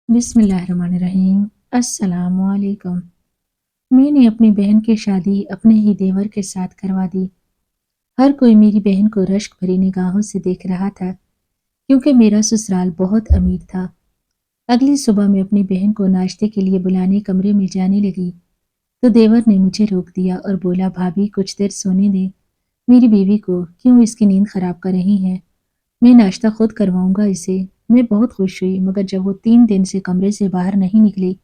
बिस्मिल्लाहिर्रहमानिर्रहीम। अस्सलामु अलैकुम। मैंने अपनी बहन की शादी अपने ही देवर के साथ करवा दी। हर कोई मेरी बहन को रश्क भरी निगाहों से देख रहा था क्योंकि मेरा ससुराल बहुत अमीर था। अगली सुबह मैं अपनी बहन को नाश्ते के लिए बुलाने कमरे में जाने लगी तो देवर ने मुझे रोक दिया और बोला, भाभी कुछ देर सोने दे। मेरी बीवी को क्यों इसकी नींद खराब कर रही है? मैं नाश्ता खुद करवाऊंगा इसे। मैं बहुत खुश हुई, मगर जब वो 3 दिन से कमरे से बाहर नहीं निकली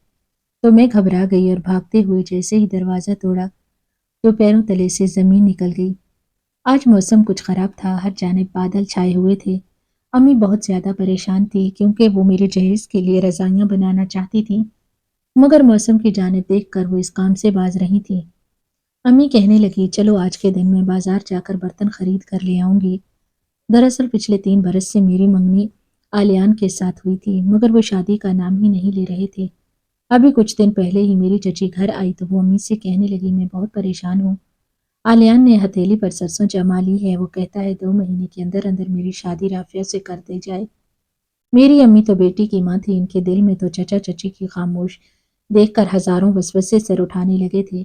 तो मैं घबरा गई और भागते हुए जैसे ही दरवाज़ा तोड़ा तो पैरों तले से ज़मीन निकल गई। आज मौसम कुछ ख़राब था, हर जानिब बादल छाए हुए थे। अम्मी बहुत ज़्यादा परेशान थी क्योंकि वो मेरे जहेज़ के लिए रज़ाइयाँ बनाना चाहती थी, मगर मौसम की जानिब देखकर वो इस काम से बाज रही थी। अम्मी कहने लगी, चलो आज के दिन मैं बाज़ार जाकर बर्तन खरीद कर ले आऊँगी। दरअसल पिछले 3 बरस से मेरी मंगनी आलियान के साथ हुई थी, मगर वो शादी का नाम ही नहीं ले रहे थे। अभी कुछ दिन पहले ही मेरी चची घर आई तो वो अम्मी से कहने लगी, मैं बहुत परेशान हूँ। आलियान ने हथेली पर सरसों जमा ली है, वो कहता है 2 महीने के अंदर अंदर मेरी शादी राफिया से कर दी जाए। मेरी अम्मी तो बेटी की माँ थी, इनके दिल में तो चचा चची की खामोश देखकर हजारों वसवसे सर उठाने लगे थे।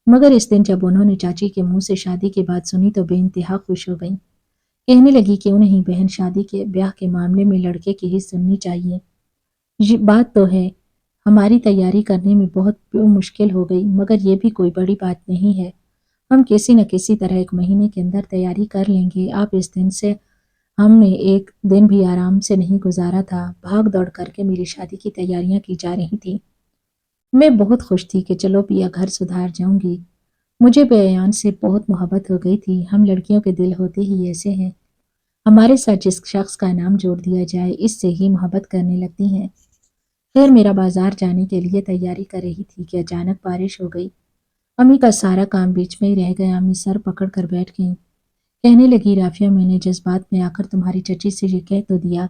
मगर इस दिन जब उन्होंने चाची के मुंह से शादी की बात सुनी तो बेइंतहा खुश हो गई। कहने लगी, क्यों नहीं बहन, शादी के ब्याह के मामले में लड़के की ही सुननी चाहिए। ये बात तो है, हमारी तैयारी करने में बहुत मुश्किल हो गई, मगर ये भी कोई बड़ी बात नहीं है। हम किसी न किसी तरह 1 महीने के अंदर तैयारी कर लेंगे। आप इस दिन से हमने एक दिन भी आराम से नहीं गुजारा था। भाग दौड़ करके मेरी शादी की तैयारियां की जा रही थी। मैं बहुत खुश थी कि चलो पिया घर सुधार जाऊंगी। मुझे बेयान से बहुत मोहब्बत हो गई थी। हम लड़कियों के दिल होते ही ऐसे हैं, हमारे साथ जिस शख्स का नाम जोड़ दिया जाए इससे ही मोहब्बत करने लगती हैं। खैर मेरा बाजार जाने के लिए तैयारी कर रही थी कि अचानक बारिश हो गई। अम्मी का सारा काम बीच में ही रह गया। अम्मी सर पकड़ कर बैठ गईं। कहने लगी, राफिया मैंने जज्बात में आकर तुम्हारी चची से ये कह तो दिया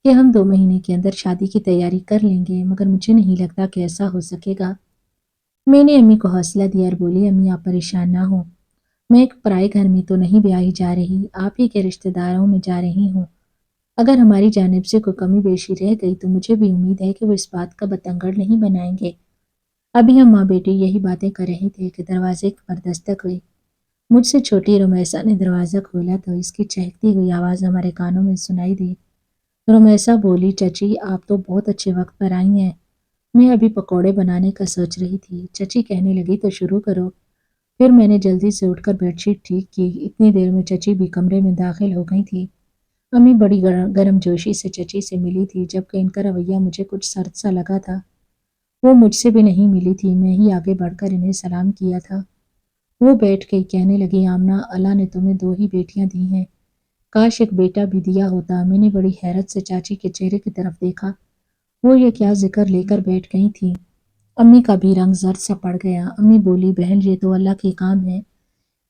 कि हम 2 महीने के अंदर शादी की तैयारी कर लेंगे, मगर मुझे नहीं लगता कि ऐसा हो सकेगा। मैंने अम्मी को हौसला दिया और बोली, अम्मी आप परेशान ना हो। मैं एक पराए घर में तो नहीं ब्याही जा रही, आप ही के रिश्तेदारों में जा रही हूँ। अगर हमारी जानिब से कोई कमी बेशी रह गई तो मुझे भी उम्मीद है कि वो इस बात का बतंगड़ नहीं बनाएंगे। अभी हम माँ बेटी यही बातें कर रहे थे कि दरवाजे पर दस्तक हुई। मुझसे छोटी रुमैसा ने दरवाज़ा खोला तो इसकी चहकती हुई आवाज़ हमारे कानों में सुनाई दी। रुमैसा बोली, चची आप तो बहुत अच्छे वक्त पर आई हैं। मैं अभी पकौड़े बनाने का सोच रही थी। चची कहने लगी, तो शुरू करो। फिर मैंने जल्दी से उठकर बेडशीट ठीक की। इतनी देर में चची भी कमरे में दाखिल हो गई थी। अम्मी बड़ी गर्म जोशी से चची से मिली थी, जबकि इनका रवैया मुझे कुछ सर्द सा लगा था। वो मुझसे भी नहीं मिली थी, मैं ही आगे बढ़कर इन्हें सलाम किया था। वो बैठ गई। कहने लगी, आमना अल्लाह ने तुम्हें 2 ही बेटियां दी हैं, काश एक बेटा भी दिया होता। मैंने बड़ी हैरत से चाची के चेहरे की तरफ देखा। वो ये क्या जिक्र लेकर बैठ गई थी। अम्मी का भी रंग जर्द सा पड़ गया। अम्मी बोली, बहन ये तो अल्लाह के काम है,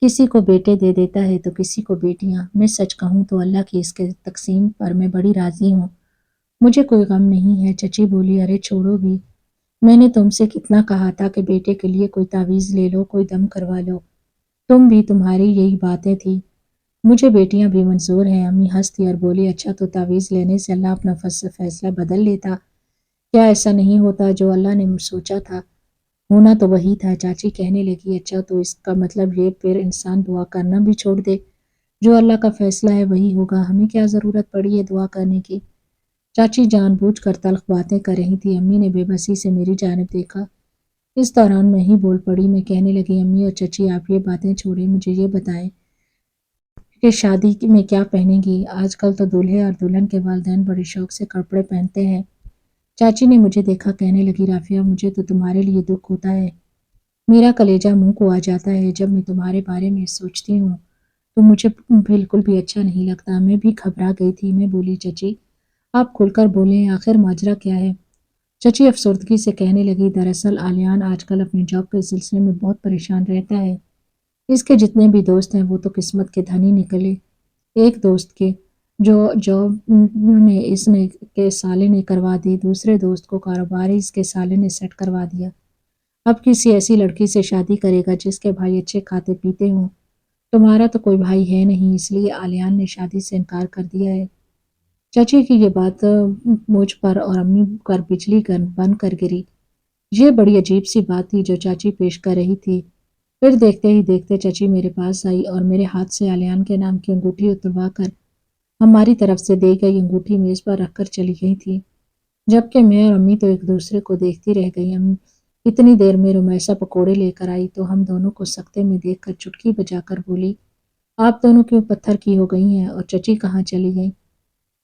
किसी को बेटे दे देता है तो किसी को बेटियां। मैं सच कहूँ तो अल्लाह की इसके तकसीम पर मैं बड़ी राजी हूँ, मुझे कोई गम नहीं है। चची बोली, अरे छोड़ो भी, मैंने तुमसे कितना कहा था कि बेटे के लिए कोई तावीज़ ले लो, कोई दम करवा लो। तुम भी, तुम्हारी यही बातें थी। मुझे बेटियां भी मंजूर हैं। अम्मी हंसती और बोली, अच्छा तो तावीज़ लेने से अल्लाह अपना फैसला बदल लेता? क्या ऐसा नहीं होता जो अल्लाह ने सोचा था होना तो वही था। चाची कहने लगी, अच्छा तो इसका मतलब ये फिर इंसान दुआ करना भी छोड़ दे, जो अल्लाह का फैसला है वही होगा, हमें क्या ज़रूरत पड़ी है दुआ करने की। चाची जानबूझकर तल्ख बातें कर रही थी। अम्मी ने बेबसी से मेरी जानिब देखा। इस दौरान मैं ही बोल पड़ी। मैं कहने लगी, अम्मी और चची आप ये बातें छोड़ें, मुझे ये बताएं कि शादी में क्या पहनेंगी। आजकल तो दूल्हे और दुल्हन के वालिदैन बड़े शौक से कपड़े पहनते हैं। चाची ने मुझे देखा। कहने लगी, राफिया मुझे तो तुम्हारे लिए दुख होता है, मेरा कलेजा मुंह को आ जाता है जब मैं तुम्हारे बारे में सोचती हूँ, तो मुझे बिल्कुल भी अच्छा नहीं लगता। मैं भी घबरा गई थी। मैं बोली, चची आप खुलकर बोलें, आखिर माजरा क्या है। चची अफसरदगी से कहने लगी, दरअसल आलियान आजकल अपनी जॉब के सिलसिले में बहुत परेशान रहता है। इसके जितने भी दोस्त हैं वो तो किस्मत के धनी निकले। एक दोस्त के जो जॉब ने इसने के साले ने करवा दी, दूसरे दोस्त को कारोबार ही इसके साले ने सेट करवा दिया। अब किसी ऐसी लड़की से शादी करेगा जिसके भाई अच्छे खाते पीते हों। तुम्हारा तो कोई भाई है नहीं, इसलिए आलियान ने शादी से इनकार कर दिया है। چچی کی یہ بات مجھ پر اور امی پر بجلی بن کر گری۔ یہ بڑی عجیب سی بات تھی جو چاچی پیش کر رہی تھی۔ پھر دیکھتے ہی دیکھتے چچی میرے پاس آئی اور میرے ہاتھ سے علیان کے نام کی انگوٹھی اتروا کر ہماری طرف سے دی گئی انگوٹھی میز پر رکھ کر چلی گئی تھی، جبکہ میں اور امی تو ایک دوسرے کو دیکھتی رہ گئی۔ اتنی دیر میں رمیسا پکوڑے لے کر آئی تو ہم دونوں کو سکتے میں دیکھ کر چٹکی بجا کر بولی، آپ دونوں کیوں پتھر کی ہو گئی ہیں اور چچی کہاں چلی گئی؟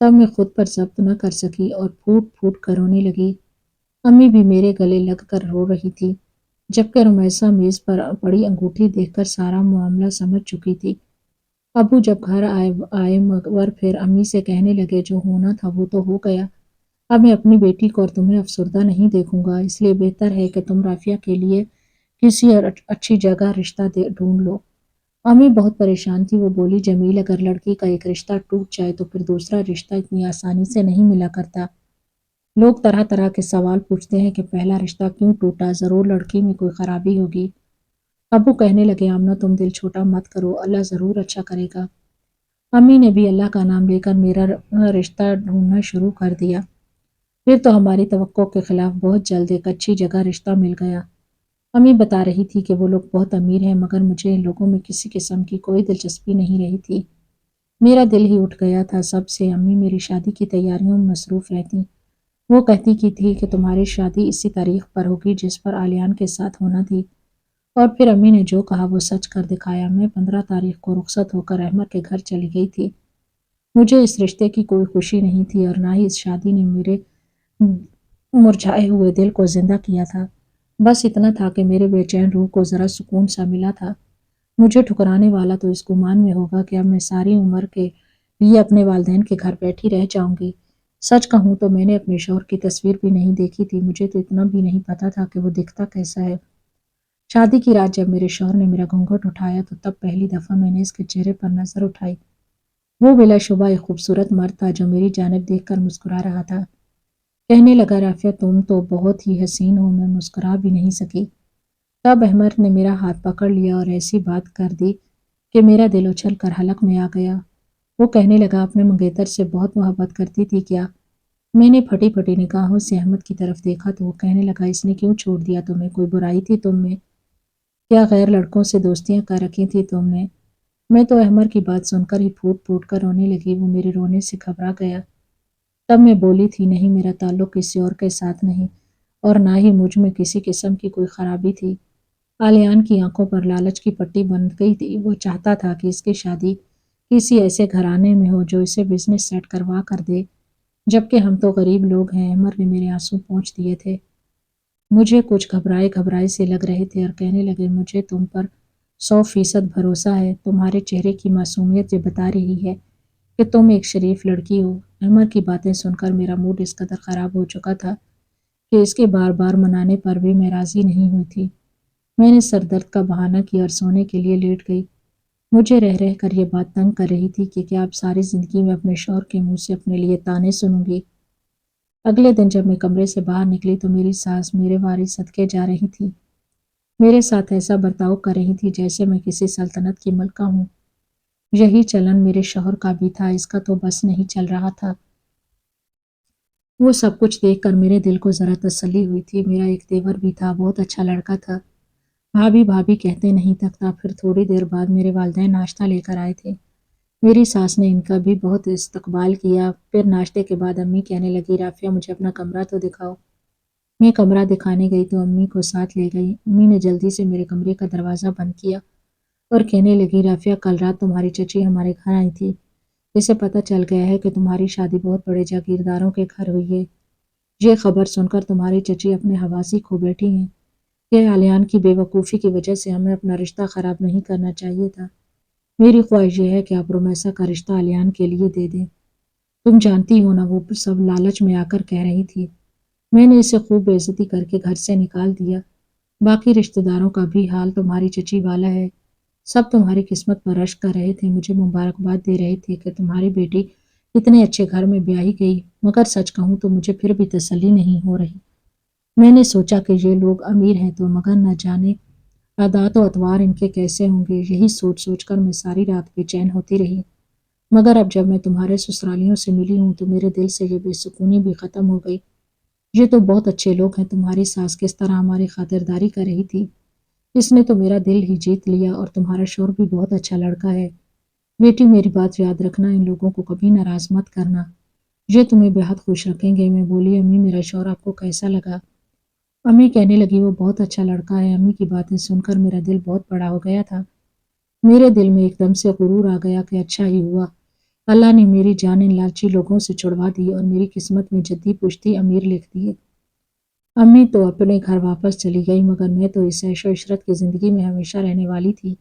تب میں خود پر ضبط نہ کر سکی اور پھوٹ پھوٹ کر رونے لگی۔ امی بھی میرے گلے لگ کر رو رہی تھی، جبکہ رمیسا میز پر پڑی انگوٹھی دیکھ کر سارا معاملہ سمجھ چکی تھی۔ ابو جب گھر آئے مگر پھر امی سے کہنے لگے جو ہونا تھا وہ تو ہو گیا، اب میں اپنی بیٹی کو اور تمہیں افسردہ نہیں دیکھوں گا، اس لیے بہتر ہے کہ تم رافیہ کے لیے کسی اور اچھی جگہ رشتہ ڈھونڈ لو۔ امی بہت پریشان تھی، وہ بولی جمیل اگر لڑکی کا ایک رشتہ ٹوٹ جائے تو پھر دوسرا رشتہ اتنی آسانی سے نہیں ملا کرتا۔ لوگ طرح طرح کے سوال پوچھتے ہیں کہ پہلا رشتہ کیوں ٹوٹا، ضرور لڑکی میں کوئی خرابی ہوگی۔ ابو کہنے لگے آمنہ تم دل چھوٹا مت کرو، اللہ ضرور اچھا کرے گا۔ امی نے بھی اللہ کا نام لے کر میرا رشتہ ڈھونڈنا شروع کر دیا۔ پھر تو ہماری توقع کے خلاف بہت جلد ایک اچھی جگہ رشتہ مل گیا۔ امی بتا رہی تھی کہ وہ لوگ بہت امیر ہیں مگر مجھے ان لوگوں میں کسی قسم کی کوئی دلچسپی نہیں رہی تھی۔ میرا دل ہی اٹھ گیا تھا سب سے۔ امی میری شادی کی تیاریوں میں مصروف رہتی، وہ کہتی کی تھی کہ تمہاری شادی اسی تاریخ پر ہوگی جس پر علیان کے ساتھ ہونا تھی، اور پھر امی نے جو کہا وہ سچ کر دکھایا۔ میں 15 تاریخ کو رخصت ہو کر احمد کے گھر چلی گئی تھی۔ مجھے اس رشتے کی کوئی خوشی نہیں تھی اور نہ ہی اس شادی نے میرے مرجھائے ہوئے دل کو زندہ کیا تھا۔ بس اتنا تھا کہ میرے بے چین روح کو ذرا سکون سا ملا تھا۔ مجھے ٹھکرانے والا تو اس گمان میں ہوگا کہ اب میں ساری عمر کے لیے اپنے والدین کے گھر بیٹھی رہ جاؤں گی۔ سچ کہوں تو میں نے اپنے شوہر کی تصویر بھی نہیں دیکھی تھی، مجھے تو اتنا بھی نہیں پتا تھا کہ وہ دکھتا کیسا ہے۔ شادی کی رات جب میرے شوہر نے میرا گھونگھٹ اٹھایا تو تب پہلی دفعہ میں نے اس کے چہرے پر نظر اٹھائی۔ وہ بلا شبہ ایک خوبصورت مرد تھا جو میری جانب دیکھ کر مسکرا رہا تھا۔ کہنے لگا رافیہ تم تو بہت ہی حسین ہو۔ میں مسکرا بھی نہیں سکی۔ تب احمد نے میرا ہاتھ پکڑ لیا اور ایسی بات کر دی کہ میرا دل اچھل کر حلق میں آ گیا۔ وہ کہنے لگا اپنے منگیتر سے بہت محبت کرتی تھی کیا؟ میں نے پھٹی پھٹی نگاہوں سے احمد کی طرف دیکھا تو وہ کہنے لگا اس نے کیوں چھوڑ دیا تمہیں؟ کوئی برائی تھی تم میں؟ کیا غیر لڑکوں سے دوستیاں کر رکھی تھی تم نے؟ میں تو احمد کی بات سن کر ہی پھوٹ پھوٹ کر رونے لگی۔ وہ میرے رونے سے گھبرا گیا۔ تب میں بولی تھی نہیں، میرا تعلق کسی اور کے ساتھ نہیں اور نہ ہی مجھ میں کسی قسم کی کوئی خرابی تھی۔ علیان کی آنکھوں پر لالچ کی پٹی بندھ گئی تھی، وہ چاہتا تھا کہ اس کی شادی کسی ایسے گھرانے میں ہو جو اسے بزنس سیٹ کروا کر دے، جبکہ ہم تو غریب لوگ ہیں۔ احمد نے میرے آنسو پونچھ دیے تھے، مجھے کچھ گھبرائے گھبرائے سے لگ رہے تھے اور کہنے لگے مجھے تم پر 100% بھروسہ ہے، تمہارے چہرے کی معصومیت یہ بتا رہی ہے کہ تم ایک شریف لڑکی ہو۔ احمد کی باتیں سن کر میرا موڈ اس قدر خراب ہو چکا تھا کہ اس کے بار بار منانے پر بھی میں راضی نہیں ہوئی تھی۔ میں نے سر درد کا بہانہ کیا اور سونے کے لیے لیٹ گئی۔ مجھے رہ رہ کر یہ بات تنگ کر رہی تھی کہ کیا اب ساری زندگی میں اپنے شوہر کے منہ سے اپنے لیے طعنے سنوں گی۔ اگلے دن جب میں کمرے سے باہر نکلی تو میری ساس میرے وارث صدقے جا رہی تھی، میرے ساتھ ایسا برتاؤ کر رہی تھی جیسے میں کسی سلطنت کی ملکہ ہوں۔ یہی چلن میرے شوہر کا بھی تھا، اس کا تو بس نہیں چل رہا تھا۔ وہ سب کچھ دیکھ کر میرے دل کو ذرا تسلی ہوئی تھی۔ میرا ایک دیور بھی تھا، بہت اچھا لڑکا تھا، بھابھی بھابھی کہتے نہیں تھکتا۔ پھر تھوڑی دیر بعد میرے والدین ناشتہ لے کر آئے تھے، میری ساس نے ان کا بھی بہت استقبال کیا۔ پھر ناشتے کے بعد امی کہنے لگی رافیہ مجھے اپنا کمرہ تو دکھاؤ۔ میں کمرہ دکھانے گئی تو امی کو ساتھ لے گئی۔ امی نے جلدی سے میرے کمرے کا دروازہ بند کیا اور کہنے لگی رافیہ کل رات تمہاری چچی ہمارے گھر آئی تھی، اسے پتہ چل گیا ہے کہ تمہاری شادی بہت بڑے جاگیرداروں کے گھر ہوئی ہے۔ یہ خبر سن کر تمہاری چچی اپنے حواسی کھو بیٹھی ہیں کہ علیان کی بے وقوفی کی وجہ سے ہمیں اپنا رشتہ خراب نہیں کرنا چاہیے تھا۔ میری خواہش یہ ہے کہ آپ رمیسا کا رشتہ علیان کے لیے دے دیں۔ تم جانتی ہو نا وہ سب لالچ میں آ کر کہہ رہی تھی۔ میں نے اسے خوب بے عزتی کر کے گھر سے نکال دیا۔ باقی رشتہ داروں کا بھی حال تمہاری چچی والا ہے، سب تمہاری قسمت پر رشک کر رہے تھے، مجھے مبارکباد دے رہے تھے کہ تمہاری بیٹی اتنے اچھے گھر میں بیاہی گئی، مگر سچ کہوں تو مجھے پھر بھی تسلی نہیں ہو رہی۔ میں نے سوچا کہ یہ لوگ امیر ہیں تو مگر نہ جانے عادات و اطوار ان کے کیسے ہوں گے، یہی سوچ سوچ کر میں ساری رات بے چین ہوتی رہی۔ मगर अब जब मैं तुम्हारे ससुरालियों से मिली हूँ तो मेरे दिल से ये बेसुकूनी भी खत्म हो गई। ये तो बहुत अच्छे लोग हैं। तुम्हारी सास किस तरह हमारी खातिरदारी कर रही थी, इसने तो मेरा दिल ही जीत लिया। और तुम्हारा शौहर भी बहुत अच्छा लड़का है। बेटी मेरी बात याद रखना, इन लोगों को कभी नाराज मत करना, ये तुम्हें बेहद खुश रखेंगे। मैं बोली, अम्मी मेरा शौहर आपको कैसा लगा? अम्मी कहने लगी, वो बहुत अच्छा लड़का है। अम्मी की बातें सुनकर मेरा दिल बहुत बड़ा हो गया था। मेरे दिल में एकदम से गुरूर आ गया कि अच्छा ही हुआ, अल्लाह ने मेरी जान इन लालची लोगों से छुड़वा दी और मेरी किस्मत में जद्दी पुश्ती अमीर लिख दिए। अम्मी तो अपने घर वापस चली गई, मगर मैं तो इस ऐशो इशरत की जिंदगी में हमेशा रहने वाली थी।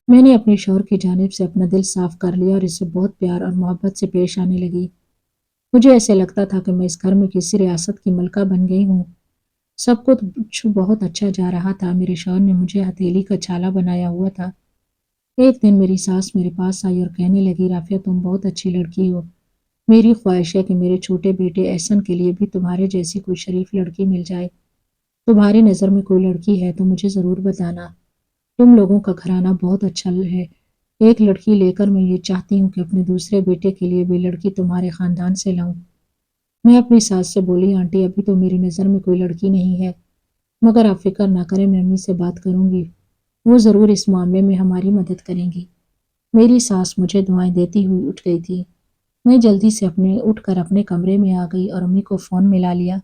मैंने अपने शौहर की जानिब से अपना दिल साफ कर लिया और इससे बहुत प्यार और मोहब्बत से पेश आने लगी। मुझे ऐसे लगता था कि मैं इस घर में किसी रियासत की मलका बन गई हूँ। सब कुछ बहुत अच्छा जा रहा था। मेरे शौहर ने मुझे हथेली का छाला बनाया हुआ था। एक दिन मेरी सास मेरे पास आई और कहने लगी, राफिया तुम बहुत अच्छी लड़की हो। मेरी ख्वाहिश है कि मेरे छोटे बेटे एहसन के लिए भी तुम्हारे जैसी कोई शरीफ लड़की मिल जाए। तुम्हारी नज़र में कोई लड़की है तो मुझे ज़रूर बताना। तुम लोगों का घराना बहुत अच्छा है। एक लड़की लेकर मैं ये चाहती हूँ कि अपने दूसरे बेटे के लिए भी लड़की तुम्हारे खानदान से लाऊं। मैं अपनी सास से बोली, आंटी अभी तो मेरी नज़र में कोई लड़की नहीं है, मगर आप फिक्र ना करें, मैं अम्मी से बात करूंगी। वो ज़रूर इस मामले में हमारी मदद करेंगी। मेरी सास मुझे दुआएं देती हुई उठ गई थी। मैं जल्दी से अपने उठकर अपने कमरे में आ गई और अम्मी को फ़ोन मिला लिया।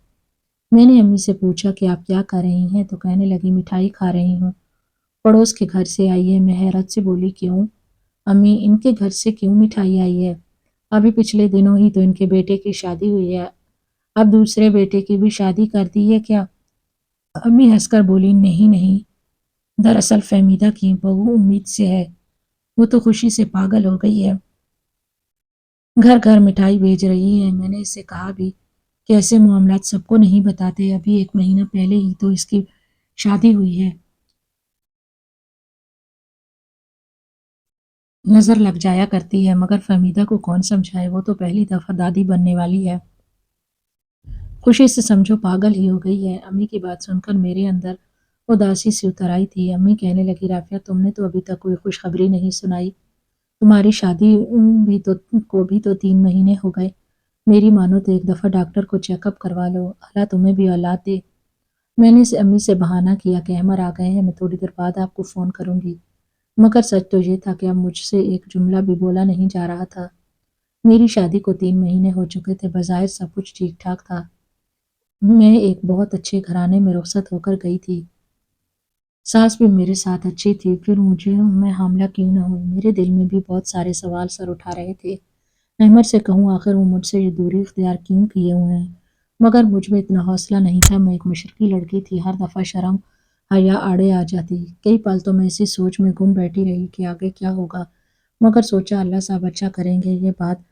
मैंने अम्मी से पूछा कि आप क्या कर रही हैं, तो कहने लगी, मिठाई खा रही हूँ, पड़ोस के घर से आई है। मैं हैरत से बोली, क्यों अम्मी, इनके घर से क्यों मिठाई आई है? अभी पिछले दिनों ही तो इनके बेटे की शादी हुई है, अब दूसरे बेटे की भी शादी कर दी है क्या? अम्मी हंसकर बोली, नहीं नहीं, दरअसल फहमीदा की बहू उम्मीद से है, वो तो खुशी से पागल हो गई है, घर घर मिठाई भेज रही है। मैंने इससे कहा भी कि ऐसे मामलात सबको नहीं बताते, अभी एक महीना पहले ही तो इसकी शादी हुई है, नजर लग जाया करती है। मगर फहमीदा को कौन समझाए, वो तो पहली दफा दादी बनने वाली है, खुशी से समझो पागल ही हो गई है। अम्मी की बात सुनकर मेरे अंदर उदासी सी उतर आई थी। अम्मी कहने लगी, राफिया तुमने तो अभी तक कोई खुशखबरी नहीं सुनाई। तुम्हारी शादी को भी तो 3 महीने हो गए। मेरी मानो तो एक दफा डॉक्टर को चेकअप करवा लो, अल्लाह तुम्हें भी औलाद दे। मैंने से अम्मी से बहाना किया कि अहमर आ गए हैं, मैं थोड़ी देर बाद आपको फ़ोन करूंगी। मगर सच तो ये था कि अब मुझसे एक जुमला भी बोला नहीं जा रहा था। मेरी शादी को 3 महीने हो चुके थे, बज़ाहिर सब कुछ ठीक ठाक था। मैं एक बहुत अच्छे घराने में रुखसत होकर गई थी। सास भी मेरे साथ अच्छी थी, फिर मुझे मैं हामला क्यों ना हुई? मेरे दिल में भी बहुत सारे सवाल सर उठा रहे थे। अहमद से कहूँ आखिर वो मुझसे ये दूरी इख्तियार क्यों किए हुए हैं? मगर मुझ में इतना हौसला नहीं था। मैं एक मशरकी लड़की थी, हर दफ़ा शर्म हया आड़े आ जाती। कई पल तो मैं इसी सोच में गुम बैठी रही कि आगे क्या होगा। मगर सोचा अल्लाह साहब अच्छा करेंगे। ये बात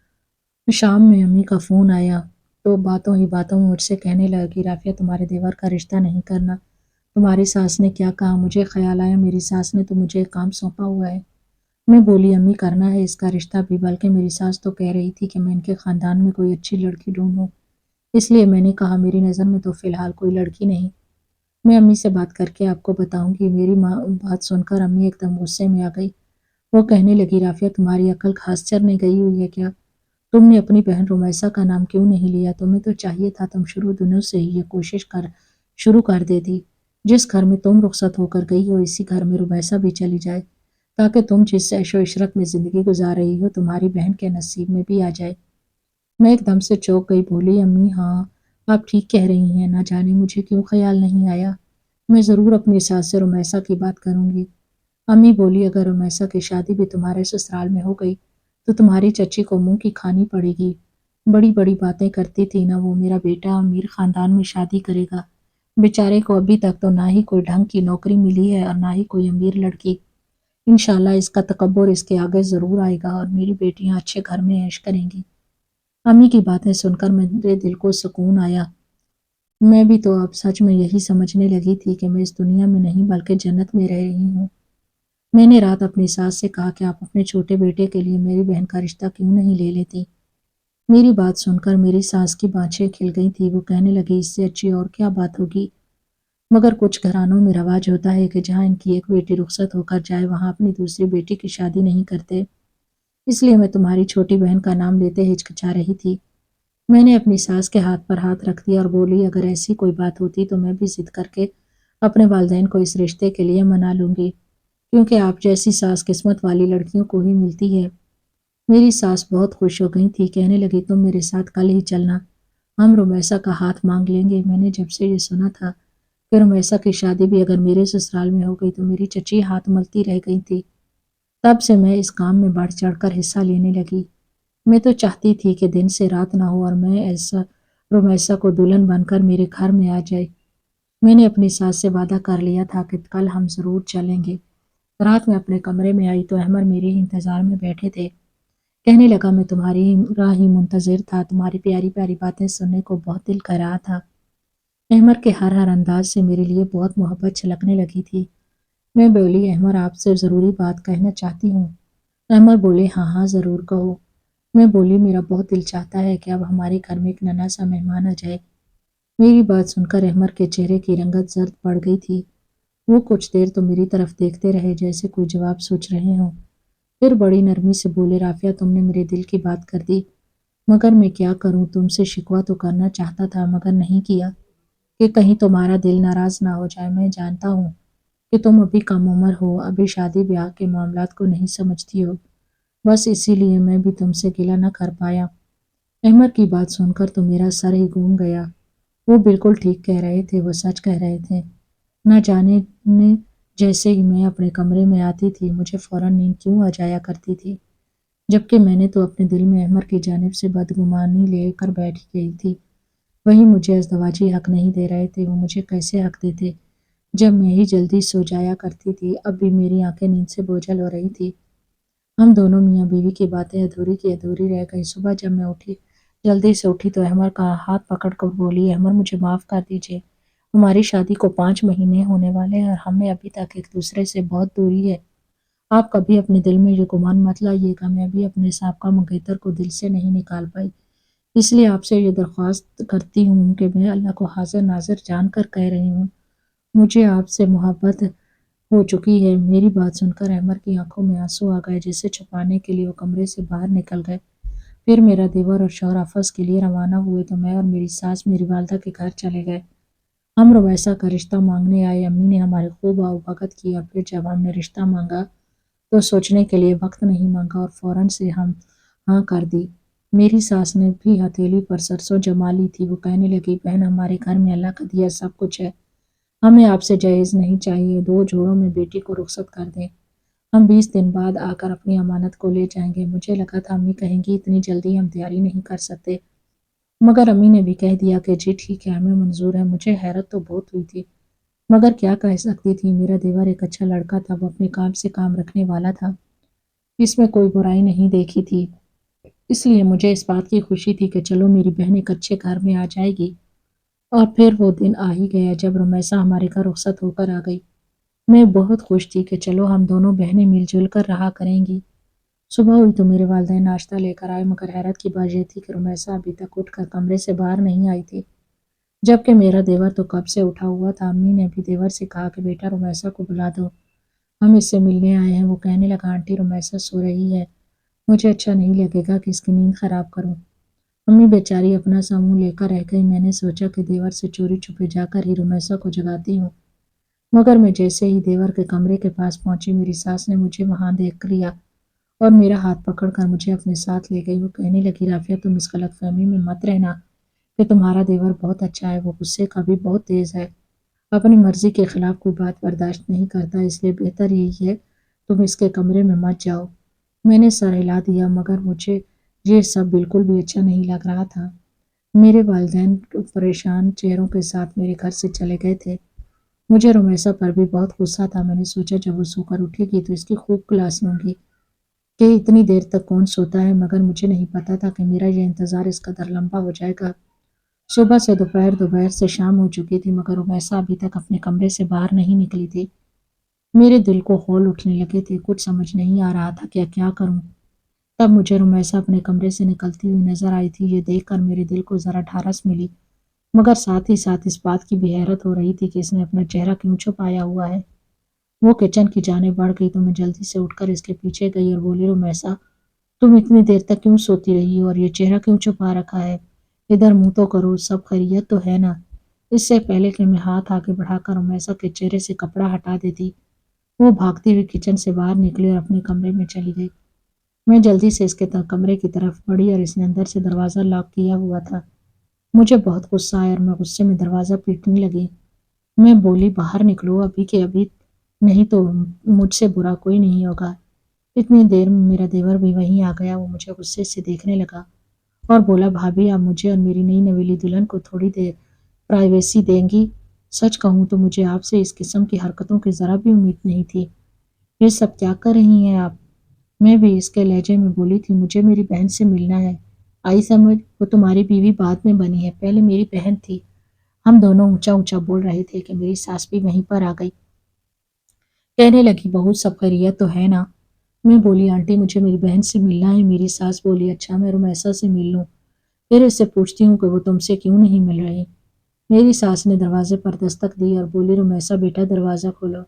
शाम में अम्मी का फ़ोन आया तो बातों ही बातों में मुझसे कहने लगी, राफिया तुम्हारे देवर का रिश्ता नहीं करना। तुम्हारी सास ने क्या कहा? मुझे ख्याल आया मेरी सास ने तो मुझे एक काम सौंपा हुआ है। मैं बोली, अम्मी करना है इसका रिश्ता भी, बल्कि मेरी सास तो कह रही थी कि मैं इनके ख़ानदान में कोई अच्छी लड़की ढूंढूं। इसलिए मैंने कहा, मेरी नज़र में तो फ़िलहाल कोई लड़की नहीं, मैं अम्मी से बात करके आपको बताऊंगी। मेरी माँ बात सुनकर अम्मी एकदम गुस्से में आ गई। वो कहने लगी, राफिया तुम्हारी अकल खास चरने गई हुई है क्या? तुमने अपनी बहन रुमैसा का नाम क्यों नहीं लिया? तुम्हें तो चाहिए था तुम शुरू दिनों से ही ये कोशिश कर शुरू कर देती। जिस घर में तुम रुखसत होकर गई हो, इसी घर में रुमैसा भी चली जाए, ताकि तुम जिस ऐशो इशरत में ज़िंदगी गुजार रही हो, तुम्हारी बहन के नसीब में भी आ जाए। मैं एकदम से चौंक गई, बोली, अम्मी हाँ, आप ठीक कह रही हैं, ना जाने मुझे क्यों ख्याल नहीं आया। मैं ज़रूर अपनी सास से रुमैसा की बात करूंगी। अम्मी बोली, अगर रुमैसा की शादी भी तुम्हारे ससुराल में हो गई तो तुम्हारी चच्ची को मुंह की खानी पड़ेगी। बड़ी बड़ी बातें करती थी ना, वो मेरा बेटा अमीर खानदान में शादी करेगा। बेचारे को अभी तक तो ना ही कोई ढंग की नौकरी मिली है और ना ही कोई अमीर लड़की। इंशाल्लाह इसका तकब्बुर इसके आगे ज़रूर आएगा और मेरी बेटियां अच्छे घर में ऐश करेंगी। अम्मी की बातें सुनकर मेरे दिल को सुकून आया। मैं भी तो अब सच में यही समझने लगी थी कि मैं इस दुनिया में नहीं बल्कि जन्नत में रह रही हूँ। मैंने रात अपनी सास से कहा कि आप अपने छोटे बेटे के लिए मेरी बहन का रिश्ता क्यों नहीं ले लेती। मेरी बात सुनकर मेरी सास की बाँछें खिल गई थी। वो कहने लगी, इससे अच्छी और क्या बात होगी? मगर कुछ घरानों में रवाज होता है कि जहाँ इनकी एक बेटी रुखसत होकर जाए, वहाँ अपनी दूसरी बेटी की शादी नहीं करते। اس لیے میں تمہاری چھوٹی بہن کا نام لیتے ہچکچا رہی تھی۔ میں نے اپنی ساس کے ہاتھ پر ہاتھ رکھ دیا اور بولی، اگر ایسی کوئی بات ہوتی تو میں بھی ضد کر کے اپنے والدین کو اس رشتے کے لیے منا لوں گی، کیونکہ آپ جیسی ساس قسمت والی لڑکیوں کو ہی ملتی ہے۔ میری ساس بہت خوش ہو گئی تھی، کہنے لگی تم میرے ساتھ کل ہی چلنا، ہم رمیسا کا ہاتھ مانگ لیں گے۔ میں نے جب سے یہ سنا تھا کہ رمیسا کی شادی بھی اگر میرے سسرال میں ہو گئی تو میری چچی ہاتھ ملتی رہ گئی تھی، تب سے میں اس کام میں بڑھ چڑھ کر حصہ لینے لگی۔ میں تو چاہتی تھی کہ دن سے رات نہ ہو اور میں ایسا رمیسا کو دلہن بن کر میرے گھر میں آ جائے۔ میں نے اپنی ساس سے وعدہ کر لیا تھا کہ کل ہم ضرور چلیں گے۔ رات میں اپنے کمرے میں آئی تو احمد میرے ہی انتظار میں بیٹھے تھے۔ کہنے لگا، میں تمہاری راہ ہی منتظر تھا، تمہاری پیاری پیاری باتیں سننے کو بہت دل کر رہا تھا۔ احمد کے ہر انداز سے میرے لیے بہت محبت چھلکنے لگی تھی۔ میں بولی، احمد آپ سے ضروری بات کہنا چاہتی ہوں۔ احمد بولے، ہاں ہاں ضرور کہو۔ میں بولی، میرا بہت دل چاہتا ہے کہ اب ہمارے گھر میں ایک ننھا سا مہمان آ جائے۔ میری بات سن کر احمد کے چہرے کی رنگت زرد پڑ گئی تھی۔ وہ کچھ دیر تو میری طرف دیکھتے رہے جیسے کوئی جواب سوچ رہے ہوں، پھر بڑی نرمی سے بولے، رافعہ تم نے میرے دل کی بات کر دی، مگر میں کیا کروں، تم سے شکوہ تو کرنا چاہتا تھا مگر نہیں کیا کہ کہیں تمہارا دل ناراض نہ ہو جائے۔ میں جانتا ہوں کہ تم ابھی کم عمر ہو، ابھی شادی بیاہ کے معاملات کو نہیں سمجھتی ہو، بس اسی لیے میں بھی تم سے گلہ نہ کر پایا۔ احمد کی بات سن کر تو میرا سر ہی گھوم گیا۔ وہ بالکل ٹھیک کہہ رہے تھے، وہ سچ کہہ رہے تھے۔ نہ جانے جیسے ہی میں اپنے کمرے میں آتی تھی مجھے فوراً نیند کیوں آ جایا کرتی تھی، جبکہ میں نے تو اپنے دل میں احمد کی جانب سے بدگمانی لے کر بیٹھ گئی تھی۔ وہی مجھے ازدواجی حق نہیں دے رہے تھے، وہ مجھے کیسے حق دیتے جب میں ہی جلدی سو جایا کرتی تھی۔ اب بھی میری آنکھیں نیند سے بوجھل ہو رہی تھی۔ ہم دونوں میاں بیوی کی باتیں ادھوری کی ادھوری رہ گئی۔ صبح جب میں جلدی سے اٹھی تو احمد کا ہاتھ پکڑ کر بولی، احمد مجھے معاف کر دیجیے، ہماری شادی کو 5 مہینے ہونے والے ہیں اور ہمیں ابھی تک ایک دوسرے سے بہت دوری ہے۔ آپ کبھی اپنے دل میں یہ گمان مت لائیے گا، میں بھی اپنے سابقہ منگیتر کو دل سے نہیں نکال پائی، اس لیے آپ سے یہ درخواست کرتی ہوں کہ میں اللہ کو حاضر ناظر جان کر کہہ رہی ہوں، مجھے آپ سے محبت ہو چکی ہے۔ میری بات سن کر احمد کی آنکھوں میں آنسو آ گئے، جسے چھپانے کے لیے وہ کمرے سے باہر نکل گئے۔ پھر میرا دیور اور شوہر آفس کے لیے روانہ ہوئے تو میں اور میری ساس میری والدہ کے گھر چلے گئے۔ ہم رمیسا کا رشتہ مانگنے آئے، امی نے ہماری خوب آؤبھگت کی اور پھر جب ہم نے رشتہ مانگا تو سوچنے کے لیے وقت نہیں مانگا اور فوراً سے ہم ہاں کر دی۔ میری ساس نے بھی ہتھیلی پر سرسوں جما لی تھی۔ وہ کہنے لگی، بہن ہمارے گھر میں اللہ کا دیا سب کچھ ہے، ہمیں آپ سے جہیز نہیں چاہیے، 2 جوڑوں میں بیٹی کو رخصت کر دیں، ہم 20 دن بعد آ کر اپنی امانت کو لے جائیں گے۔ مجھے لگا تھا امی کہیں گی اتنی جلدی ہم تیاری نہیں کر سکتے، مگر امی نے بھی کہہ دیا کہ جی ٹھیک ہے، ہمیں منظور ہے۔ مجھے حیرت تو بہت ہوئی تھی مگر کیا کہہ سکتی تھی، میرا دیور ایک اچھا لڑکا تھا، وہ اپنے کام سے کام رکھنے والا تھا، اس میں کوئی برائی نہیں دیکھی تھی، اس لیے مجھے اس بات کی خوشی تھی کہ چلو میری بہن ایک اچھے گھر میں آ جائے گی۔ اور پھر وہ دن آ ہی گیا جب رمیسا ہمارے گھر رخصت ہو کر آ گئی۔ میں بہت خوش تھی کہ چلو ہم دونوں بہنیں مل جل کر رہا کریں گی۔ صبح ہوئی تو میرے والدین ناشتہ لے کر آئے، مگر حیرت کی بات یہ تھی کہ رمیسا ابھی تک اٹھ کر کمرے سے باہر نہیں آئی تھی، جبکہ میرا دیور تو کب سے اٹھا ہوا تھا۔ امی نے بھی دیور سے کہا کہ بیٹا رمیسا کو بلا دو، ہم اس سے ملنے آئے ہیں۔ وہ کہنے لگا، آنٹی رمیسا سو رہی ہے، مجھے اچھا نہیں لگے گا کہ اس کی نیند خراب کروں۔ امی بیچاری اپنا سا منہ لے کر رہ گئی۔ میں نے سوچا کہ دیور سے چوری چھپے جا کر ہی رمیسا کو جگاتی ہوں، مگر میں جیسے ہی دیور کے کمرے کے پاس پہنچی میری ساس نے مجھے وہاں دیکھ لیا اور میرا ہاتھ پکڑ کر مجھے اپنے ساتھ لے گئی۔ وہ کہنے لگی، رافعہ تم اس غلط فہمی میں مت رہنا کہ تمہارا دیور بہت اچھا ہے، وہ غصے کا بھی بہت تیز ہے، اپنی مرضی کے خلاف کوئی بات برداشت نہیں کرتا، اس لیے بہتر یہی ہے تم اس کے کمرے میں مت جاؤ۔ میں نے سر ہلا دیا مگر مجھے یہ سب بالکل بھی اچھا نہیں لگ رہا تھا۔ میرے والدین پریشان چہروں کے ساتھ میرے گھر سے چلے گئے تھے۔ مجھے رمیسا پر بھی بہت غصہ تھا۔ میں نے سوچا جب وہ سو کر اٹھے گی تو اس کی خوب کلاس لوں گی کہ اتنی دیر تک کون سوتا ہے، مگر مجھے نہیں پتا تھا کہ میرا یہ انتظار اس قدر لمبا ہو جائے گا۔ صبح سے دوپہر، دوپہر سے شام ہو چکی تھی مگر رمیسا ابھی تک اپنے کمرے سے باہر نہیں نکلی تھی۔ میرے دل کو ہول اٹھنے لگے تھے، کچھ سمجھ نہیں آ رہا تھا کہ کیا کروں۔ تب مجھے رمیسا اپنے کمرے سے نکلتی ہوئی نظر آئی تھی۔ یہ دیکھ کر میرے دل کو ذرا ڈھارس ملی، مگر ساتھ ہی ساتھ اس بات کی بھی حیرت ہو رہی تھی کہ اس نے اپنا چہرہ کیوں چھپایا ہوا ہے۔ وہ کچن کی جانب بڑھ گئی تو میں جلدی سے اٹھ کر اس کے پیچھے گئی اور بولی، رمیسا तुम इतनी देर तक क्यों सोती रही और ये चेहरा क्यों छुपा रखा है? इधर मुंह तो करो, सब खैरियत तो है ना? इससे पहले कि मैं हाथ आगे बढ़ाकर उमैसा के चेहरे से कपड़ा हटा देती, वो भागती हुई किचन से बाहर निकली और अपने कमरे में चली गई। मैं जल्दी से इसके कमरे की तरफ बढ़ी और इसने अंदर से दरवाज़ा लॉक किया हुआ था। मुझे बहुत गुस्सा आया और मैं गुस्से में दरवाज़ा पीटने लगी। मैं बोली, बाहर निकलो अभी के अभी, नहीं तो मुझसे बुरा कोई नहीं होगा। इतनी देर में मेरा देवर भी वहीं आ गया। वो मुझे गुस्से से देखने लगा और बोला, भाभी आप मुझे और मेरी नई नवेली दुल्हन को थोड़ी देर प्राइवेसी देंगी? सच कहूँ तो मुझे आपसे इस किस्म की हरकतों की ज़रा भी उम्मीद नहीं थी। ये सब क्या कर रही हैं आप? मैं भी इसके लहजे में बोली थी, मुझे मेरी बहन से मिलना है। आई समझ, वो तुम्हारी बीवी बाद में बनी है, पहले मेरी बहन थी। हम दोनों ऊंचा ऊंचा बोल रहे थे कि मेरी सास भी वहीं पर आ गई। कहने लगी, बहू सब खैरियत तो है ना? मैं बोली, आंटी मुझे मेरी बहन से मिलना है। मेरी सास बोली, अच्छा मैं रुमैसा से मिल लूं, फिर इससे पूछती हूँ कि वो तुमसे क्यों नहीं मिल रही। मेरी सास ने दरवाजे पर दस्तक दी और बोली, रुमैसा बेटा दरवाज़ा खोलो।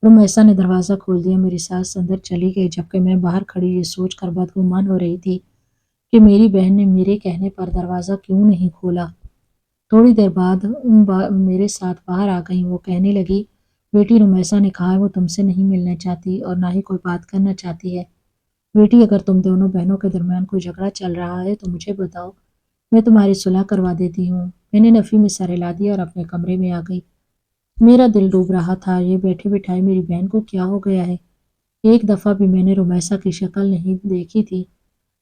रुमैसा ने दरवाज़ा खोल दिया। मेरी सास अंदर चली गई जबकि मैं बाहर खड़ी ये सोच कर बदगुमान हो रही थी कि मेरी बहन ने मेरे कहने पर दरवाज़ा क्यों नहीं खोला। थोड़ी देर बाद मेरे साथ बाहर आ गई। वो कहने लगी, बेटी रुमैसा ने कहा है वो तुमसे नहीं मिलना चाहती और ना ही कोई बात करना चाहती है। बेटी अगर तुम दोनों बहनों के दरमियान कोई झगड़ा चल रहा है तो मुझे बताओ, मैं तुम्हारी सुलह करवा देती हूँ। मैंने नफ़ी में सर हिला दिया और अपने कमरे में आ गई। मेरा दिल डूब रहा था, ये बैठे बिठाए मेरी बहन को क्या हो गया है? एक दफ़ा भी मैंने रुमैसा की शक्ल नहीं देखी थी।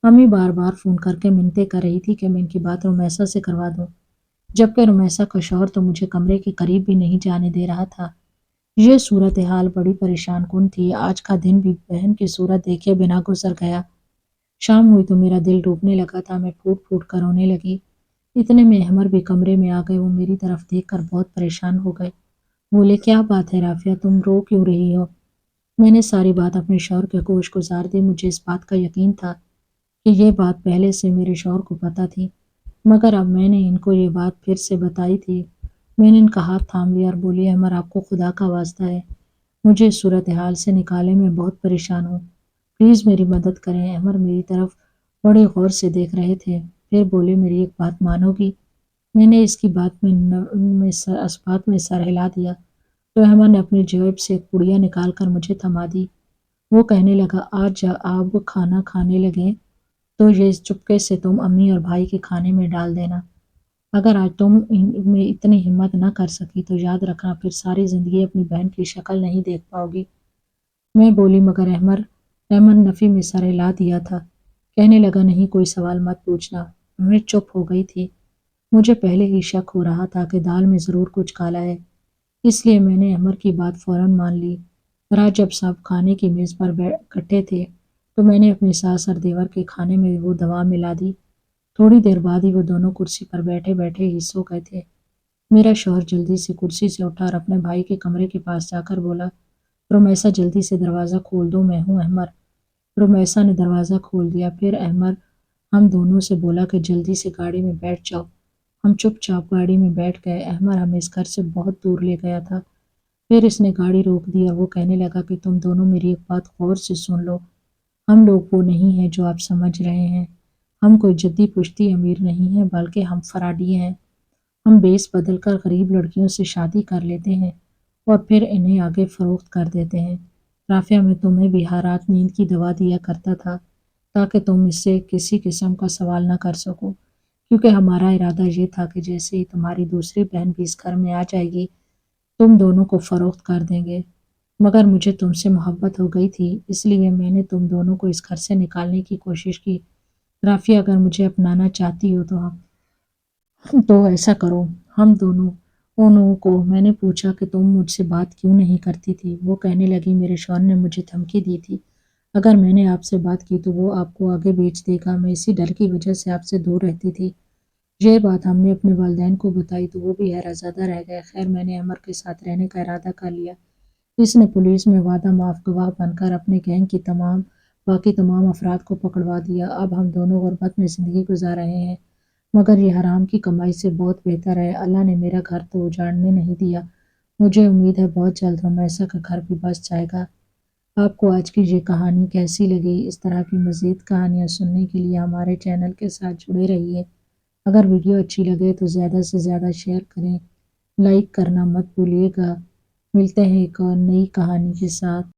अम्मी बार बार फ़ोन करके मिन्नतें कर रही थी कि मैं इनकी बात रुमैसा से करवा दूँ, जबकि रुमैसा का शौहर तो मुझे कमरे के करीब भी नहीं जाने दे रहा था। ये सूरत हाल बड़ी परेशान कुन थी। आज का दिन भी बहन की सूरत देखे बिना गुजर गया। शाम हुई तो मेरा दिल डूबने लगा था। मैं फूट फूट कर रोने लगी। इतने में अहमर भी कमरे में आ गए। वो मेरी तरफ देखकर बहुत परेशान हो गए। बोले, क्या बात है राफिया, तुम रो क्यों रही हो? मैंने सारी बात अपने शौहर के गोश गुजार दी। मुझे इस बात का यकीन था कि ये बात पहले से मेरे शौहर को पता थी, मगर अब मैंने इनको ये बात फिर से बताई थी। मैंने इनका हाथ थाम लिया और बोली, अमर आपको खुदा का वास्ता है, मुझे इस सूरत हाल से निकाले, मैं बहुत परेशान हूँ, प्लीज़ मेरी मदद करें। अमर मेरी तरफ बड़े गौर से देख रहे थे, फिर बोले, मेरी एक बात मानोगी? मैंने इसकी बात में सर हिला दिया तो अहमद ने अपनी जेब से एक पुड़िया निकाल कर मुझे थमा दी। वो कहने लगा, आज जब आप खाना खाने लगे तो ये चुपके से तुम अम्मी और भाई के खाने में डाल देना। अगर आज तुम में इतनी हिम्मत न कर सकी तो याद रखना फिर सारी ज़िंदगी अपनी बहन की शक्ल नहीं देख पाओगी। मैं बोली, मगर अहमद नफ़ी में सर हिला दिया था। कहने लगा, नहीं कोई सवाल मत पूछना। मैं चुप हो गई थी। मुझे पहले ही शक हो रहा था कि दाल में ज़रूर कुछ काला है, इसलिए मैंने अमर की बात फ़ौरन मान ली। रात जब सब खाने की मेज़ पर इकट्ठे थे तो मैंने अपनी सास और देवर के खाने में वो दवा मिला दी। थोड़ी देर बाद ही वो दोनों कुर्सी पर बैठे बैठे ही सो गए थे। मेरा शौहर जल्दी से कुर्सी से उठा और अपने भाई के कमरे के पास जाकर बोला, रुमैसा जल्दी से दरवाज़ा खोल दो, मैं हूँ अहमर। रुमैसा ने दरवाज़ा खोल दिया। फिर अहमर हम दोनों से बोला कि जल्दी से गाड़ी में बैठ जाओ। हम चुपचाप गाड़ी में बैठ गए। अहमर हमें इस घर से बहुत दूर ले गया था। फिर इसने गाड़ी रोक दी और वो कहने लगा कि तुम दोनों मेरी एक बात गौर से सुन लो। हम लोग वो नहीं हैं जो आप समझ रहे हैं। हम कोई जद्दी पुश्ती अमीर नहीं हैं, बल्कि हम फराडी हैं। हम बेस बदल कर गरीब लड़कियों से शादी कर लेते हैं और फिर इन्हें आगे फ़रोख्त कर देते हैं। राफ़िया, मैं तुम्हें भी हर रात नींद की दवा दिया करता था ताकि तुम इससे किसी किस्म का सवाल ना कर सको, क्योंकि हमारा इरादा ये था कि जैसे ही तुम्हारी दूसरी बहन भी इस घर में आ जाएगी, तुम दोनों को फ़रोख्त कर देंगे। मगर मुझे तुमसे मोहब्बत हो गई थी, इसलिए मैंने तुम दोनों को इस घर से निकालने की कोशिश की। राफ़िया, अगर मुझे अपनाना चाहती हो तो ऐसा करो। हम दोनों उन को मैंने पूछा कि तुम मुझसे बात क्यों नहीं करती थी? वो कहने लगी, मेरे शौहर ने मुझे धमकी दी थी, अगर मैंने आपसे बात की तो वो आपको आगे बेच देगा। मैं इसी डर की वजह से आपसे दूर रहती थी। ये बात हमने अपने वालिदैन को बताई तो वो भी हैरानज़दा रह गए। खैर, मैंने अमर के साथ रहने का इरादा कर लिया। इसने पुलिस में वादा माफ़ गवाह बनकर अपने गैंग की बाकी तमाम अफराद को पकड़वा दिया। अब हम दोनों गुर्बत में ज़िंदगी गुजार रहे हैं, मगर ये हराम की कमाई से बहुत बेहतर है। अल्लाह ने मेरा घर तो उजाड़ने नहीं दिया। मुझे उम्मीद है बहुत जल्द रुमैसा का घर भी बस जाएगा। آپ کو آج کی یہ کہانی کیسی لگی؟ اس طرح کی مزید کہانیاں سننے کے لیے ہمارے چینل کے ساتھ جڑے رہیے۔ اگر ویڈیو اچھی لگے تو زیادہ سے زیادہ شیئر کریں، لائک کرنا مت بھولیے گا۔ ملتے ہیں ایک اور نئی کہانی کے ساتھ۔